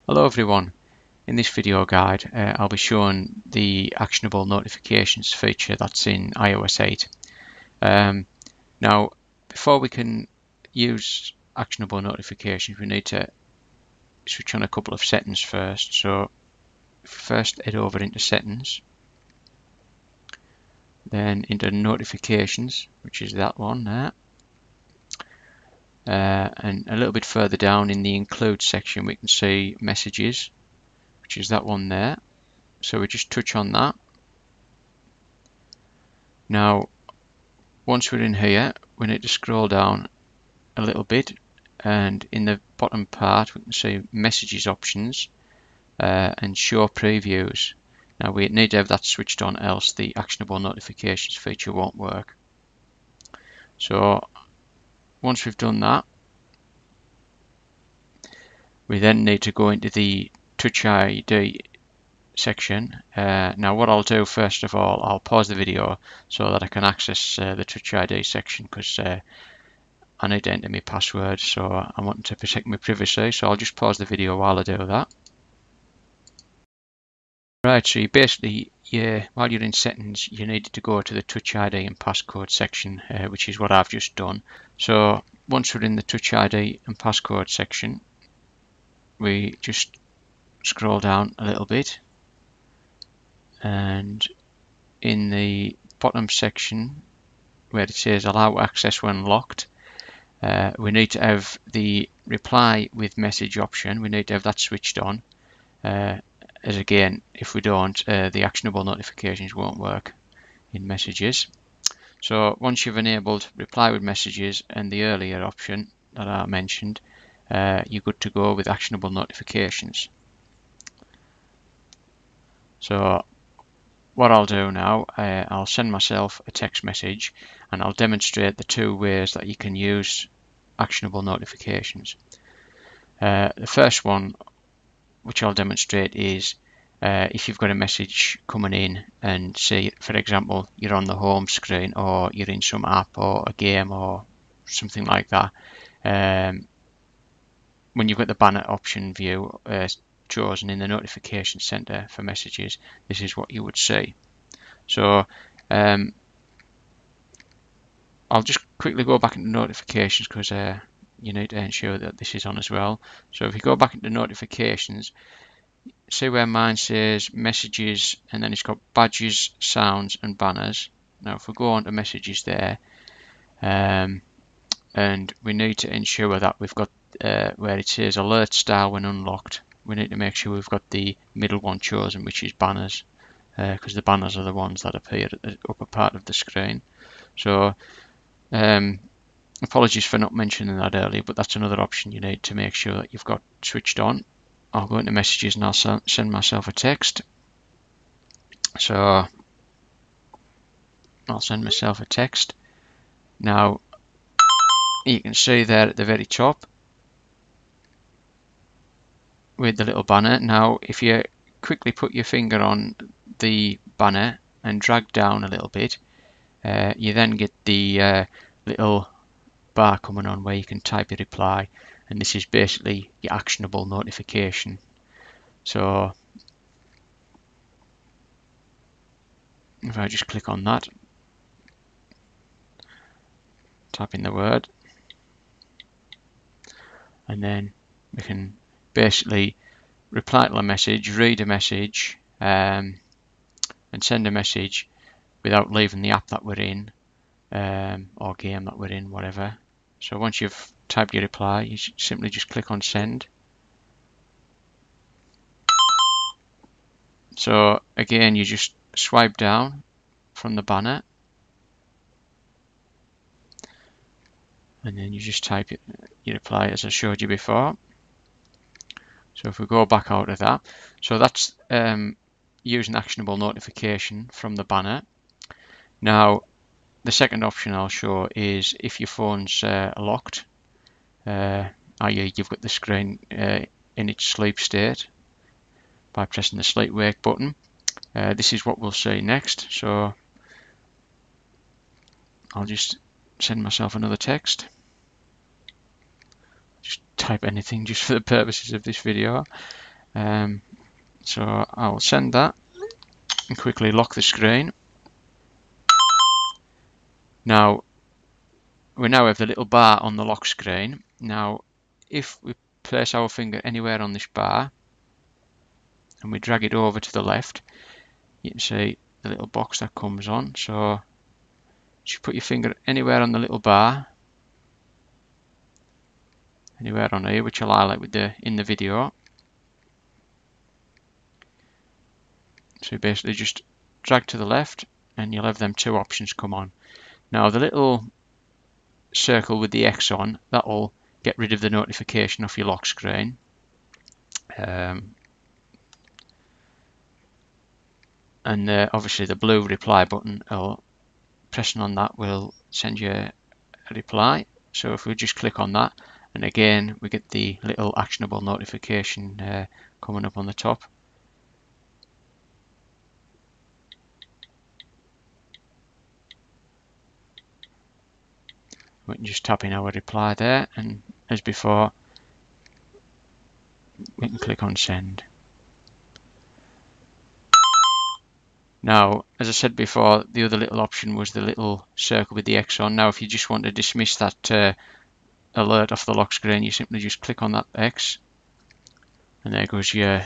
Hello everyone, in this video guide I'll be showing the actionable notifications feature that's in iOS 8. Now before we can use actionable notifications we need to switch on a couple of settings first. So first head over into settings, then into notifications, which is that one there. And a little bit further down in the include section we can see messages, which is that one there. So we just touch on that. Now once we're in here we need to scroll down a little bit, and in the bottom part we can see messages options and show previews. Now we need to have that switched on, else the actionable notifications feature won't work. So once we've done that, we then need to go into the Touch ID section. Now what I'll do first of all, I'll pause the video so that I can access the Touch ID section, because I need to enter my password, so I want to protect my privacy, so I'll just pause the video while I do that. Right, so you basically, while you're in settings, you need to go to the Touch ID and passcode section, which is what I've just done. So once we're in the Touch ID and passcode section, we just scroll down a little bit, and in the bottom section where it says allow access when locked, we need to have the reply with message option. We need to have that switched on, as again, if we don't, the actionable notifications won't work in messages. So once you've enabled reply with messages and the earlier option that I mentioned, you're good to go with actionable notifications. So what I'll do now, I'll send myself a text message and I'll demonstrate the two ways that you can use actionable notifications. The first one which I'll demonstrate is if you've got a message coming in, and say for example you're on the home screen or you're in some app or a game or something like that, when you've got the banner option view chosen in the notification center for messages, this is what you would see. So I'll just quickly go back into notifications, because you need to ensure that this is on as well. So if you go back into notifications, see where mine says messages and then it's got badges, sounds and banners. Now if we go on to messages there, and we need to ensure that we've got where it says alert style when unlocked, we need to make sure we've got the middle one chosen, which is banners, because the banners are the ones that appear at the upper part of the screen. So apologies for not mentioning that earlier, but that's another option you need to make sure that you've got switched on. I'll go into messages and I'll send myself a text. So I'll send myself a text. Now you can see there at the very top with the little banner. Now if you quickly put your finger on the banner and drag down a little bit, you then get the little bar coming on where you can type your reply, and this is basically your actionable notification. So if I just click on that, type in the word, and then we can basically reply to a message, read a message, and send a message without leaving the app that we're in, or game that we're in, whatever. So once you've typed your reply, you simply just click on send. So again, you just swipe down from the banner and then you just type your reply as I showed you before. So if we go back out of that, so that's using actionable notification from the banner. Now the second option I'll show is if your phone's locked, i.e. you've got the screen in its sleep state, by pressing the sleep wake button. This is what we'll see next. So I'll just send myself another text. Just type anything just for the purposes of this video. So I will send that and quickly lock the screen. Now we now have the little bar on the lock screen. Now if we place our finger anywhere on this bar and we drag it over to the left, you can see the little box that comes on. So you put your finger anywhere on the little bar, anywhere on here, which I'll highlight with in the video. So basically just drag to the left and you'll have them two options come on. Now the little circle with the X on, that'll get rid of the notification off your lock screen. And obviously the blue reply button, or pressing on that will send you a reply. So if we just click on that, and again we get the little actionable notification coming up on the top. We can just tap in our reply there, and as before we can click on send. Now, as I said before, the other little option was the little circle with the X on. Now if you just want to dismiss that alert off the lock screen, you simply just click on that X and there goes your